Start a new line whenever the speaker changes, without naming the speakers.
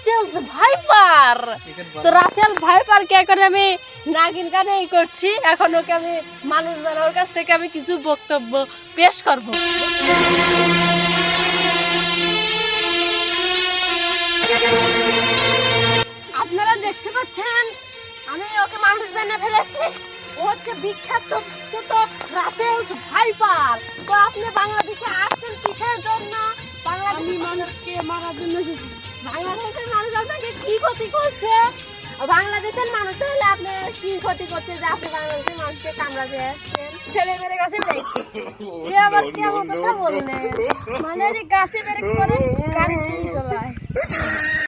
রাচেলস viper. তো Rachel viper কে করে আমি নাগিন গানে করছি। এখন ওকে আমি মানুষ বানানোর কাছ থেকে আমি কিছু বক্তব্য পেশ করব। আপনারা দেখতে পাচ্ছেন আমি ওকে মানুষ বানিয়ে ফেলেছি। ও হচ্ছে বিখ্যাত রাসেলস ভাইপার। তো আপনি বাংলাদেশে আসছেন কিসের জন্য? বাংলাদেশি মানুষকে মারার জন্য। বাংলাদেশের মানুষ আপনাকে কি ক্ষতি করছে? বাংলাদেশের মানুষ হলে আপনি কি ক্ষতি করছে যে আপনি বাংলাদেশের মানুষকে কামড়াতে আসছেন? ছেলে মেরে গাছে বেরোচ্ছে। এ আবার কেমন কথা বললেন? মানে গাছে বের করে গাড়ি চালায়।